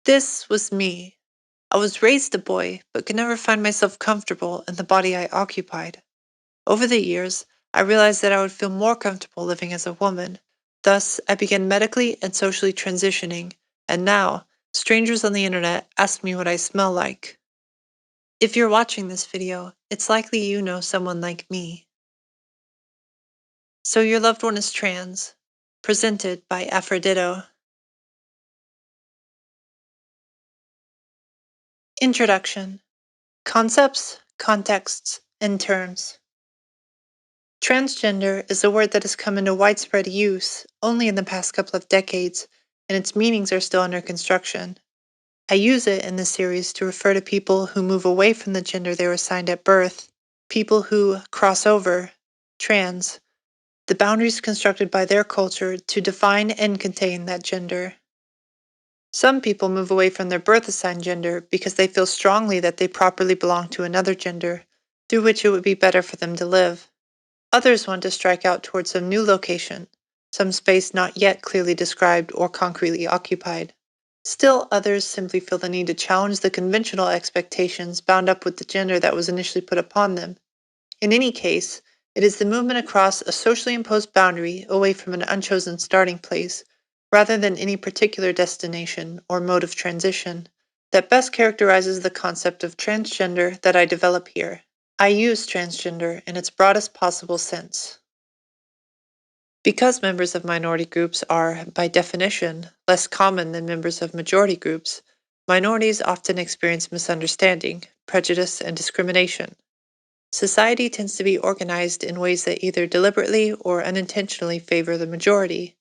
This was me. I was raised a boy, but could never find myself comfortable in the body I occupied. Over the years, I realized that I would feel more comfortable living as a woman. Thus, I began medically and socially transitioning, and now, strangers on the internet ask me what I smell like. If you're watching this video, it's likely you know someone like me. So your loved one is trans. Presented by Aphreditto. Introduction. Concepts, contexts, and terms. Transgender is a word that has come into widespread use only in the past couple of decades, and its meanings are still under construction. I use it in this series to refer to people who move away from the gender they were assigned at birth, people who cross over, trans, the boundaries constructed by their culture to define and contain that gender. Some people move away from their birth assigned gender because they feel strongly that they properly belong to another gender, through which it would be better for them to live. Others want to strike out towards some new location, some space not yet clearly described or concretely occupied. Still, others simply feel the need to challenge the conventional expectations bound up with the gender that was initially put upon them. In any case, it is the movement across a socially imposed boundary away from an unchosen starting place, rather than any particular destination or mode of transition, that best characterizes the concept of transgender that I develop here. I use transgender in its broadest possible sense. Because members of minority groups are, by definition, less common than members of majority groups, minorities often experience misunderstanding, prejudice, and discrimination. Society tends to be organized in ways that either deliberately or unintentionally favor the majority,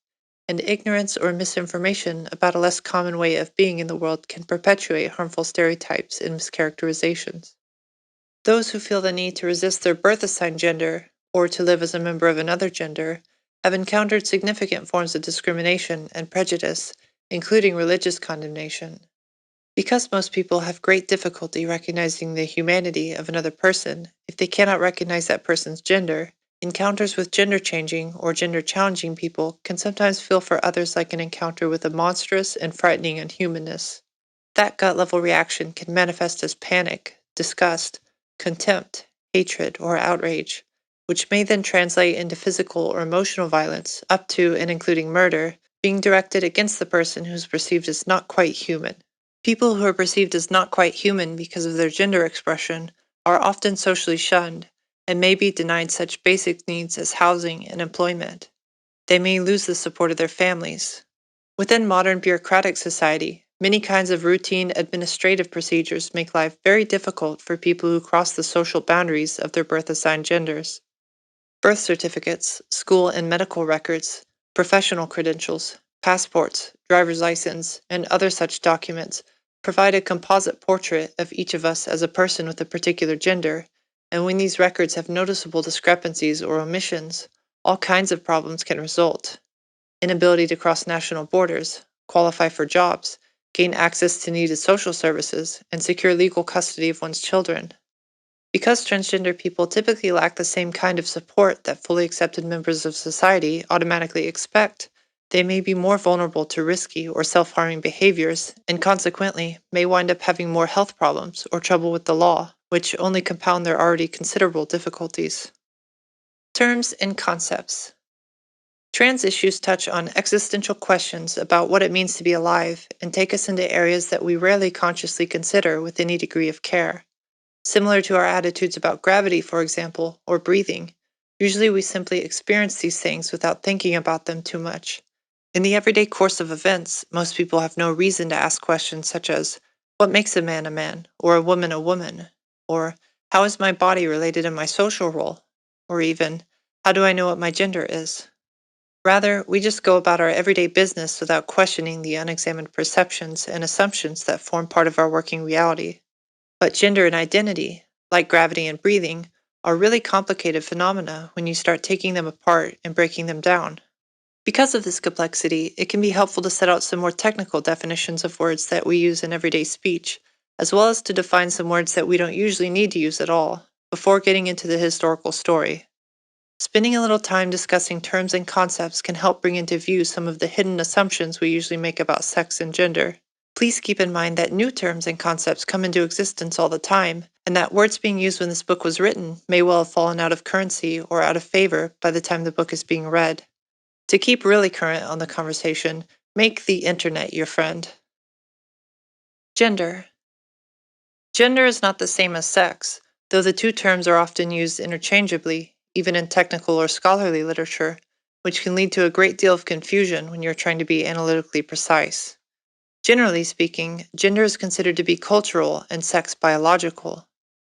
and ignorance or misinformation about a less common way of being in the world can perpetuate harmful stereotypes and mischaracterizations. Those who feel the need to resist their birth assigned gender, or to live as a member of another gender, have encountered significant forms of discrimination and prejudice, including religious condemnation. Because most people have great difficulty recognizing the humanity of another person if they cannot recognize that person's gender, encounters with gender changing or gender challenging people can sometimes feel for others like an encounter with a monstrous and frightening unhumanness. That gut level reaction can manifest as panic, disgust, contempt, hatred, or outrage, which may then translate into physical or emotional violence, up to and including murder, being directed against the person who is perceived as not quite human. People who are perceived as not quite human because of their gender expression are often socially shunned and may be denied such basic needs as housing and employment. They may lose the support of their families. Within modern bureaucratic society, many kinds of routine administrative procedures make life very difficult for people who cross the social boundaries of their birth assigned genders. Birth certificates, school and medical records, professional credentials, passports, driver's license, and other such documents provide a composite portrait of each of us as a person with a particular gender, and when these records have noticeable discrepancies or omissions, all kinds of problems can result. Inability to cross national borders, qualify for jobs, gain access to needed social services, and secure legal custody of one's children. Because transgender people typically lack the same kind of support that fully accepted members of society automatically expect, they may be more vulnerable to risky or self harming behaviors and consequently may wind up having more health problems or trouble with the law, which only compound their already considerable difficulties. Terms and concepts. Trans issues touch on existential questions about what it means to be alive and take us into areas that we rarely consciously consider with any degree of care. Similar to our attitudes about gravity, for example, or breathing, usually we simply experience these things without thinking about them too much. In the everyday course of events, most people have no reason to ask questions such as, what makes a man, or a woman, or how is my body related in my social role, or even, how do I know what my gender is? Rather, we just go about our everyday business without questioning the unexamined perceptions and assumptions that form part of our working reality. But gender and identity, like gravity and breathing, are really complicated phenomena when you start taking them apart and breaking them down. Because of this complexity, it can be helpful to set out some more technical definitions of words that we use in everyday speech, as well as to define some words that we don't usually need to use at all, before getting into the historical story. Spending a little time discussing terms and concepts can help bring into view some of the hidden assumptions we usually make about sex and gender. Please keep in mind that new terms and concepts come into existence all the time, and that words being used when this book was written may well have fallen out of currency or out of favor by the time the book is being read. To keep really current on the conversation, make the internet your friend. Gender. Gender is not the same as sex, though the two terms are often used interchangeably, even in technical or scholarly literature, which can lead to a great deal of confusion when you're trying to be analytically precise. Generally speaking, gender is considered to be cultural and sex biological.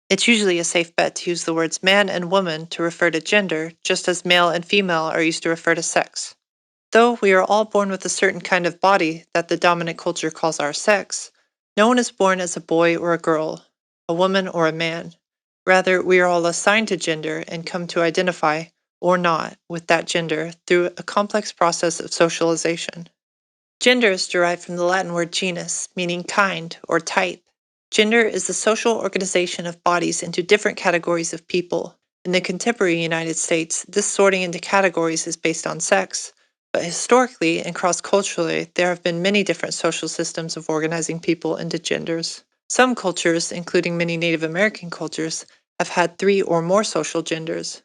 It's usually a safe bet to use the words man and woman to refer to gender, just as male and female are used to refer to sex. Though we are all born with a certain kind of body that the dominant culture calls our sex, no one is born as a boy or a girl, a woman or a man. Rather, we are all assigned to gender and come to identify, or not, with that gender through a complex process of socialization. Gender is derived from the Latin word genus, meaning kind or type. Gender is the social organization of bodies into different categories of people. In the contemporary United States, this sorting into categories is based on sex, but historically and cross-culturally, there have been many different social systems of organizing people into genders. Some cultures, including many Native American cultures, have had 3 or more social genders.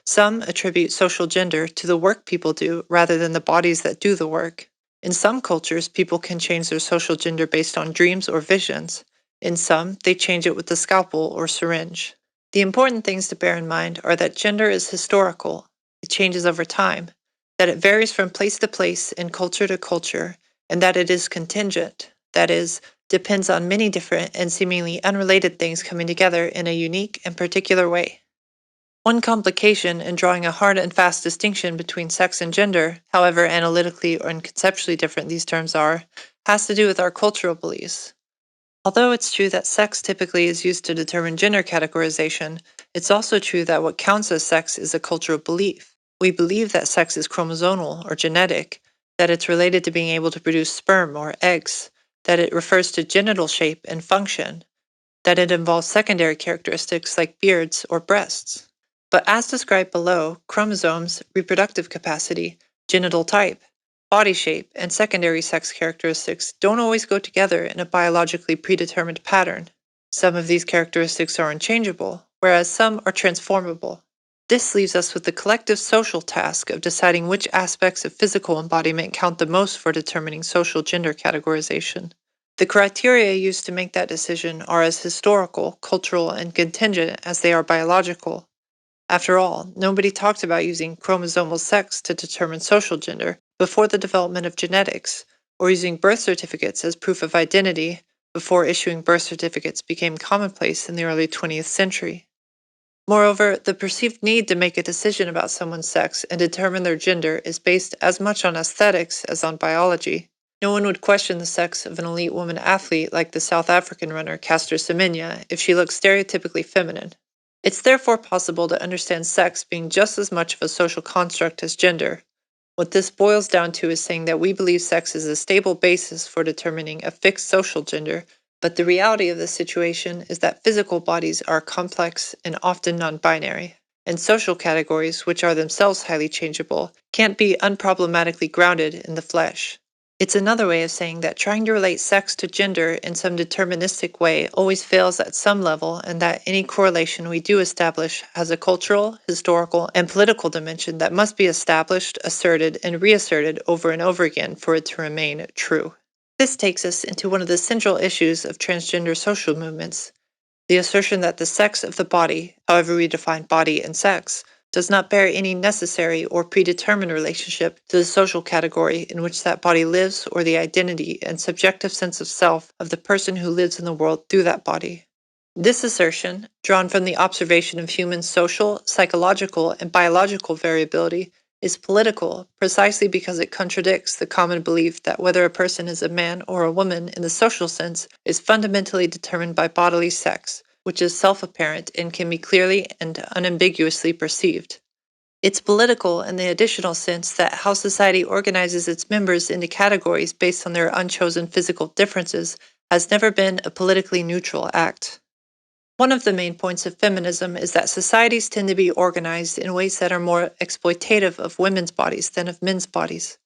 Some attribute social gender to the work people do rather than the bodies that do the work. In some cultures, people can change their social gender based on dreams or visions. In some, they change it with the scalpel or syringe. The important things to bear in mind are that gender is historical, it changes over time, that it varies from place to place and culture to culture, and that it is contingent, that is, depends on many different and seemingly unrelated things coming together in a unique and particular way. One complication in drawing a hard and fast distinction between sex and gender, however analytically and conceptually different these terms are, has to do with our cultural beliefs. Although it's true that sex typically is used to determine gender categorization, it's also true that what counts as sex is a cultural belief. We believe that sex is chromosomal or genetic, that it's related to being able to produce sperm or eggs, that it refers to genital shape and function, that it involves secondary characteristics like beards or breasts. But as described below, chromosomes, reproductive capacity, genital type, body shape, and secondary sex characteristics don't always go together in a biologically predetermined pattern. Some of these characteristics are unchangeable, whereas some are transformable. This leaves us with the collective social task of deciding which aspects of physical embodiment count the most for determining social gender categorization. The criteria used to make that decision are as historical, cultural, and contingent as they are biological. After all, nobody talked about using chromosomal sex to determine social gender before the development of genetics, or using birth certificates as proof of identity before issuing birth certificates became commonplace in the early 20th century. Moreover, the perceived need to make a decision about someone's sex and determine their gender is based as much on aesthetics as on biology. No one would question the sex of an elite woman athlete like the South African runner Caster Semenya if she looked stereotypically feminine. It's therefore possible to understand sex being just as much of a social construct as gender. What this boils down to is saying that we believe sex is a stable basis for determining a fixed social gender, but the reality of the situation is that physical bodies are complex and often non-binary, and social categories, which are themselves highly changeable, can't be unproblematically grounded in the flesh. It's another way of saying that trying to relate sex to gender in some deterministic way always fails at some level, and that any correlation we do establish has a cultural, historical, and political dimension that must be established, asserted, and reasserted over and over again for it to remain true. This takes us into one of the central issues of transgender social movements, the assertion that the sex of the body, however we define body and sex, does not bear any necessary or predetermined relationship to the social category in which that body lives or the identity and subjective sense of self of the person who lives in the world through that body. This assertion, drawn from the observation of human social, psychological, and biological variability, is political precisely because it contradicts the common belief that whether a person is a man or a woman in the social sense is fundamentally determined by bodily sex, which is self-apparent and can be clearly and unambiguously perceived. It's political in the additional sense that how society organizes its members into categories based on their unchosen physical differences has never been a politically neutral act. One of the main points of feminism is that societies tend to be organized in ways that are more exploitative of women's bodies than of men's bodies.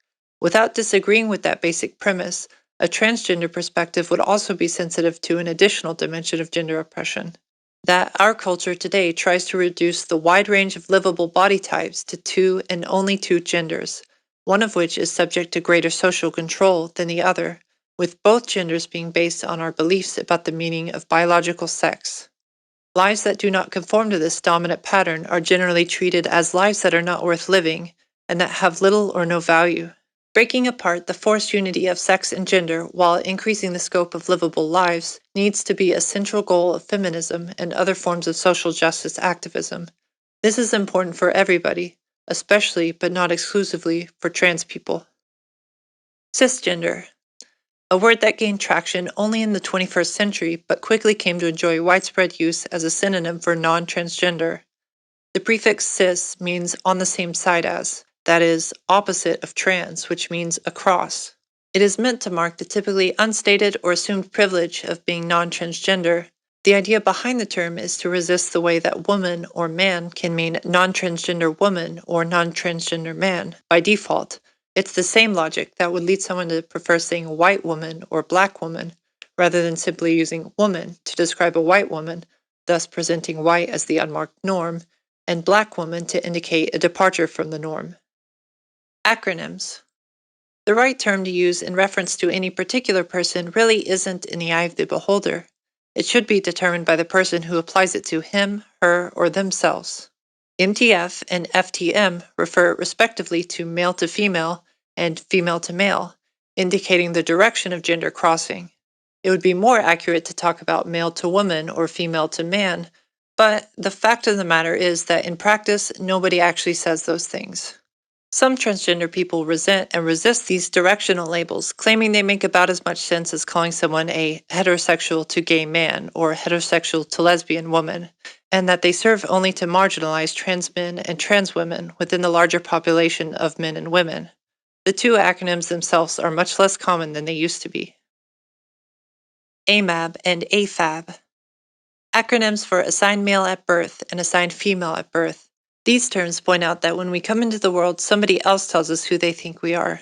Without disagreeing with that basic premise, A transgender perspective would also be sensitive to an additional dimension of gender oppression. That our culture today tries to reduce the wide range of livable body types to two and only two genders, one of which is subject to greater social control than the other, with both genders being based on our beliefs about the meaning of biological sex. Lives that do not conform to this dominant pattern are generally treated as lives that are not worth living and that have little or no value. Breaking apart the forced unity of sex and gender while increasing the scope of livable lives needs to be a central goal of feminism and other forms of social justice activism. This is important for everybody, especially but not exclusively for trans people. Cisgender, a word that gained traction only in the 21st century but quickly came to enjoy widespread use as a synonym for non-transgender. The prefix cis means on the same side as, that is, opposite of trans, which means across. It is meant to mark the typically unstated or assumed privilege of being non-transgender. The idea behind the term is to resist the way that woman or man can mean non-transgender woman or non-transgender man by default. It's the same logic that would lead someone to prefer saying white woman or black woman rather than simply using woman to describe a white woman, thus presenting white as the unmarked norm, and black woman to indicate a departure from the norm. Acronyms. The right term to use in reference to any particular person really isn't in the eye of the beholder. It should be determined by the person who applies it to him, her, or themselves. MTF and FTM refer respectively to male to female and female to male, indicating the direction of gender crossing. It would be more accurate to talk about male to woman or female to man, but the fact of the matter is that in practice, nobody actually says those things. Some transgender people resent and resist these directional labels, claiming they make about as much sense as calling someone a heterosexual to gay man or heterosexual to lesbian woman, and that they serve only to marginalize trans men and trans women within the larger population of men and women. The two acronyms themselves are much less common than they used to be. AMAB and AFAB. Acronyms for assigned male at birth and assigned female at birth. These terms point out that when we come into the world, somebody else tells us who they think we are.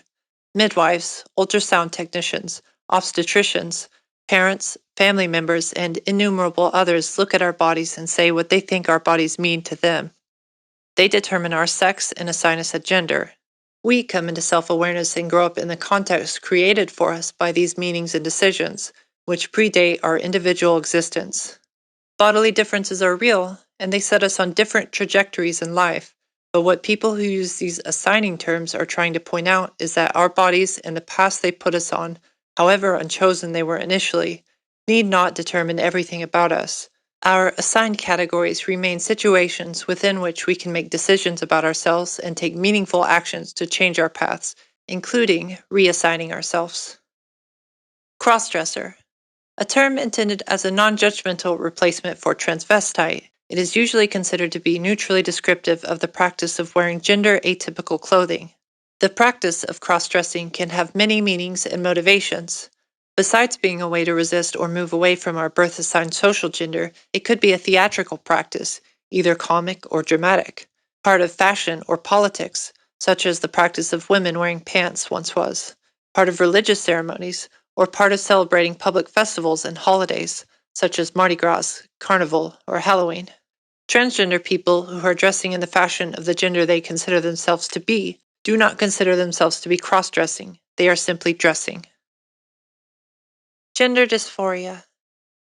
Midwives, ultrasound technicians, obstetricians, parents, family members, and innumerable others look at our bodies and say what they think our bodies mean to them. They determine our sex and assign us a gender. We come into self-awareness and grow up in the context created for us by these meanings and decisions, which predate our individual existence. Bodily differences are real, and they set us on different trajectories in life. But what people who use these assigning terms are trying to point out is that our bodies and the paths they put us on, however unchosen they were initially, need not determine everything about us. Our assigned categories remain situations within which we can make decisions about ourselves and take meaningful actions to change our paths, including reassigning ourselves. Crossdresser. A term intended as a non-judgmental replacement for transvestite, it is usually considered to be neutrally descriptive of the practice of wearing gender-atypical clothing. The practice of cross-dressing can have many meanings and motivations. Besides being a way to resist or move away from our birth-assigned social gender, it could be a theatrical practice, either comic or dramatic, part of fashion or politics, such as the practice of women wearing pants once was, part of religious ceremonies, or part of celebrating public festivals and holidays, such as Mardi Gras, Carnival, or Halloween. Transgender people who are dressing in the fashion of the gender they consider themselves to be do not consider themselves to be cross-dressing. They are simply dressing. Gender dysphoria.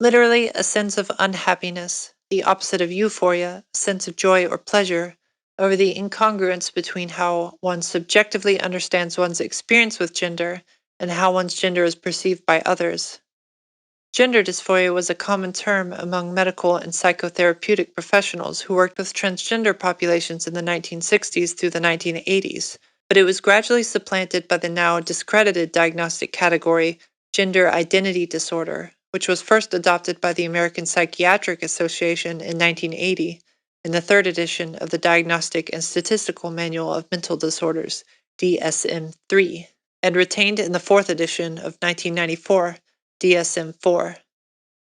Literally, a sense of unhappiness, the opposite of euphoria, a sense of joy or pleasure, over the incongruence between how one subjectively understands one's experience with gender and how one's gender is perceived by others. Gender dysphoria was a common term among medical and psychotherapeutic professionals who worked with transgender populations in the 1960s through the 1980s, but it was gradually supplanted by the now discredited diagnostic category gender identity disorder, which was first adopted by the American Psychiatric Association in 1980 in the third edition of the Diagnostic and Statistical Manual of Mental Disorders, DSM-3, and retained in the fourth edition of 1994, DSM-4.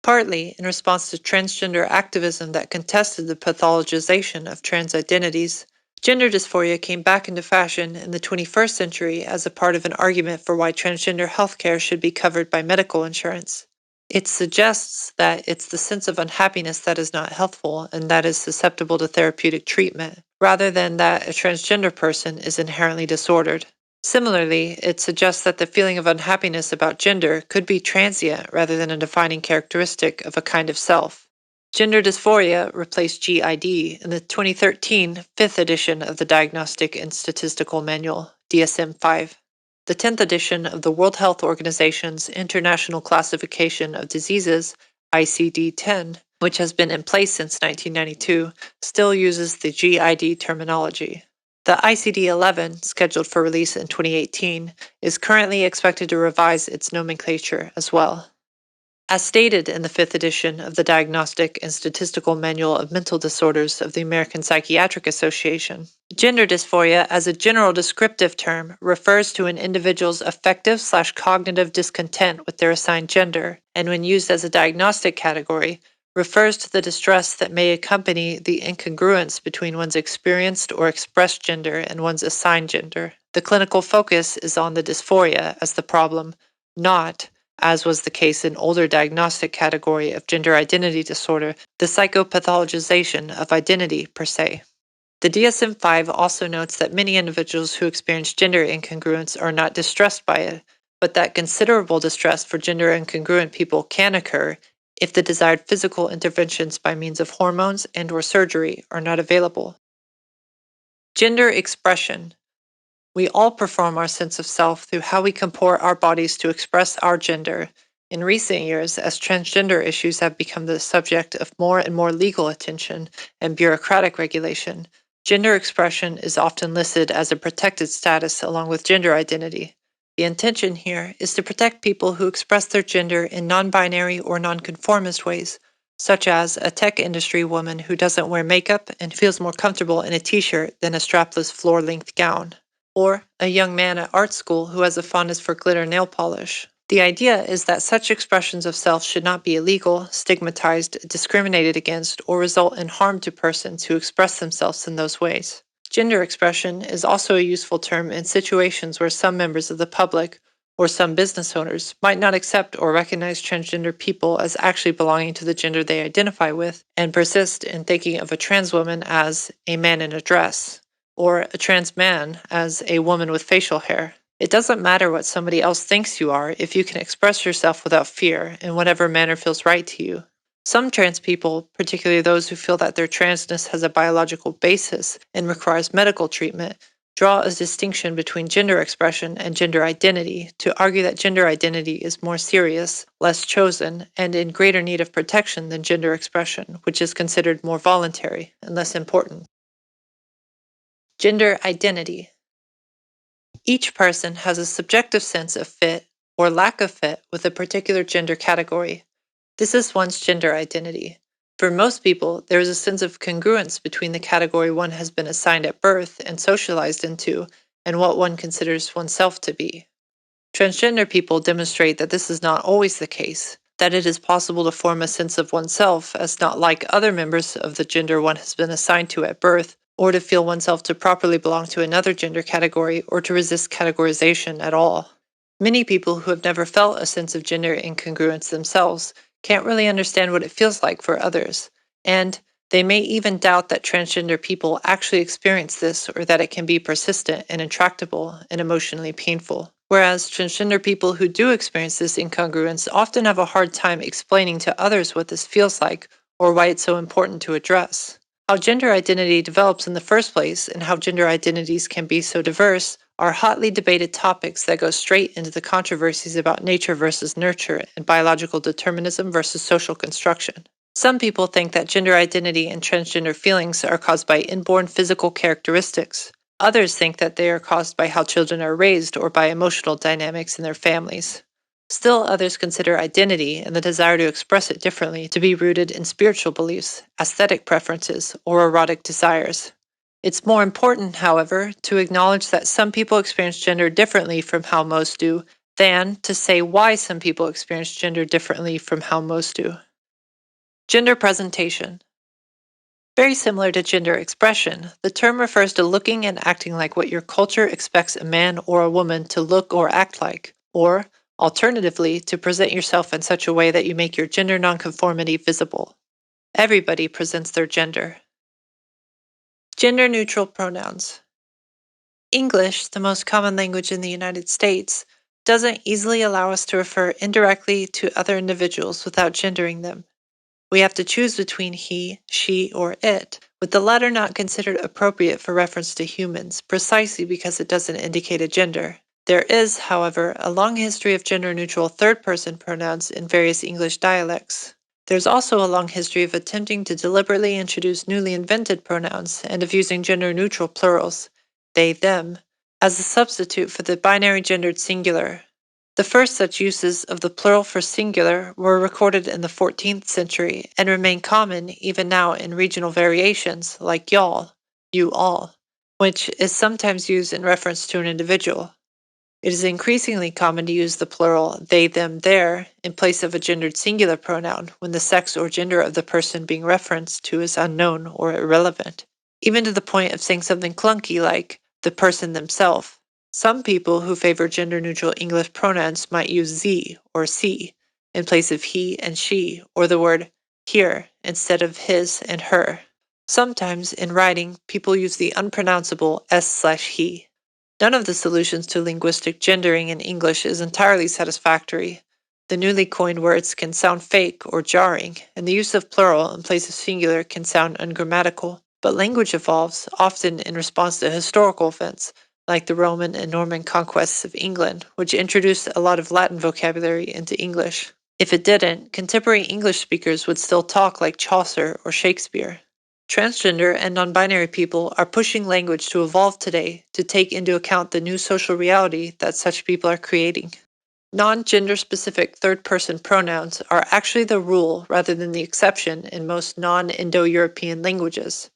Partly in response to transgender activism that contested the pathologization of trans identities, Gender dysphoria came back into fashion in the 21st century as a part of an argument for why transgender healthcare should be covered by medical insurance. It suggests that it's the sense of unhappiness that is not healthful and that is susceptible to therapeutic treatment, rather than that a transgender person is inherently disordered. Similarly, it suggests that the feeling of unhappiness about gender could be transient rather than a defining characteristic of a kind of self. Gender dysphoria replaced GID in the 2013 fifth edition of the Diagnostic and Statistical Manual, DSM-5. The 10th edition of the World Health Organization's International Classification of Diseases, ICD-10, which has been in place since 1992, still uses the GID terminology. The ICD-11, scheduled for release in 2018, is currently expected to revise its nomenclature as well. As stated in the fifth edition of the Diagnostic and Statistical Manual of Mental Disorders of the American Psychiatric Association, gender dysphoria as a general descriptive term refers to an individual's affective/cognitive discontent with their assigned gender, and when used as a diagnostic category, refers to the distress that may accompany the incongruence between one's experienced or expressed gender and one's assigned gender. The clinical focus is on the dysphoria as the problem, not, as was the case in older diagnostic category of gender identity disorder, the psychopathologization of identity per se. The DSM-5 also notes that many individuals who experience gender incongruence are not distressed by it, but that considerable distress for gender incongruent people can occur if the desired physical interventions by means of hormones and/or surgery are not available. Gender expression. We all perform our sense of self through how we comport our bodies to express our gender. In recent years, as transgender issues have become the subject of more and more legal attention and bureaucratic regulation, gender expression is often listed as a protected status along with gender identity. The intention here is to protect people who express their gender in non-binary or non-conformist ways, such as a tech industry woman who doesn't wear makeup and feels more comfortable in a t-shirt than a strapless floor-length gown, or a young man at art school who has a fondness for glitter nail polish. The idea is that such expressions of self should not be illegal, stigmatized, discriminated against, or result in harm to persons who express themselves in those ways. Gender expression is also a useful term in situations where some members of the public or some business owners might not accept or recognize transgender people as actually belonging to the gender they identify with and persist in thinking of a trans woman as a man in a dress, or a trans man as a woman with facial hair. It doesn't matter what somebody else thinks you are if you can express yourself without fear in whatever manner feels right to you. Some trans people, particularly those who feel that their transness has a biological basis and requires medical treatment, draw a distinction between gender expression and gender identity to argue that gender identity is more serious, less chosen, and in greater need of protection than gender expression, which is considered more voluntary and less important. Gender identity. Each person has a subjective sense of fit or lack of fit with a particular gender category. This is one's gender identity. For most people, there is a sense of congruence between the category one has been assigned at birth and socialized into and what one considers oneself to be. Transgender people demonstrate that this is not always the case, that it is possible to form a sense of oneself as not like other members of the gender one has been assigned to at birth, or to feel oneself to properly belong to another gender category or to resist categorization at all. Many people who have never felt a sense of gender incongruence themselves can't really understand what it feels like for others, and they may even doubt that transgender people actually experience this or that it can be persistent and intractable and emotionally painful. Whereas transgender people who do experience this incongruence often have a hard time explaining to others what this feels like or why it's so important to address. How gender identity develops in the first place and how gender identities can be so diverse are hotly debated topics that go straight into the controversies about nature versus nurture and biological determinism versus social construction. Some people think that gender identity and transgender feelings are caused by inborn physical characteristics. Others think that they are caused by how children are raised or by emotional dynamics in their families. Still others consider identity and the desire to express it differently to be rooted in spiritual beliefs, aesthetic preferences, or erotic desires. It's more important, however, to acknowledge that some people experience gender differently from how most do, than to say why some people experience gender differently from how most do. Gender presentation. Very similar to gender expression, the term refers to looking and acting like what your culture expects a man or a woman to look or act like, or, alternatively, to present yourself in such a way that you make your gender nonconformity visible. Everybody presents their gender. Gender neutral pronouns. English, the most common language in the United States, doesn't easily allow us to refer indirectly to other individuals without gendering them. We have to choose between he, she, or it, with the latter not considered appropriate for reference to humans, precisely because it doesn't indicate a gender. There is, however, a long history of gender-neutral third-person pronouns in various English dialects. There's also a long history of attempting to deliberately introduce newly invented pronouns and of using gender-neutral plurals, they, them, as a substitute for the binary gendered singular. The first such uses of the plural for singular were recorded in the 14th century and remain common even now in regional variations like y'all, you all, which is sometimes used in reference to an individual. It is increasingly common to use the plural they, them, their in place of a gendered singular pronoun when the sex or gender of the person being referenced to is unknown or irrelevant, even to the point of saying something clunky like the person themselves. Some people who favor gender-neutral English pronouns might use ze or she in place of he and she, or the word here instead of his and her. Sometimes in writing, people use the unpronounceable s/he. None of the solutions to linguistic gendering in English is entirely satisfactory. The newly coined words can sound fake or jarring, and the use of plural in place of singular can sound ungrammatical. But language evolves, often in response to historical events, like the Roman and Norman conquests of England, which introduced a lot of Latin vocabulary into English. If it didn't, contemporary English speakers would still talk like Chaucer or Shakespeare. Transgender and non-binary people are pushing language to evolve today to take into account the new social reality that such people are creating. Non-gender specific third-person pronouns are actually the rule rather than the exception in most non-Indo-European languages.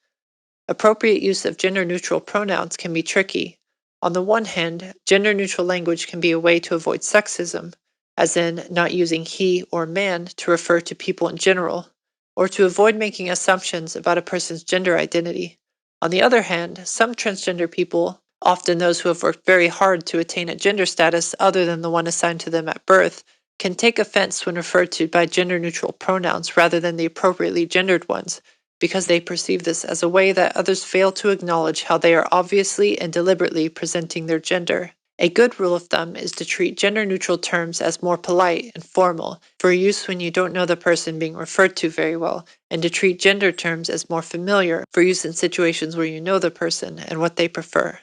Appropriate use of gender-neutral pronouns can be tricky. On the one hand, gender-neutral language can be a way to avoid sexism, as in not using he or man to refer to people in general, or to avoid making assumptions about a person's gender identity. On the other hand, some transgender people, often those who have worked very hard to attain a gender status other than the one assigned to them at birth, can take offense when referred to by gender-neutral pronouns rather than the appropriately gendered ones, because they perceive this as a way that others fail to acknowledge how they are obviously and deliberately presenting their gender. A good rule of thumb is to treat gender-neutral terms as more polite and formal, for use when you don't know the person being referred to very well, and to treat gender terms as more familiar, for use in situations where you know the person and what they prefer.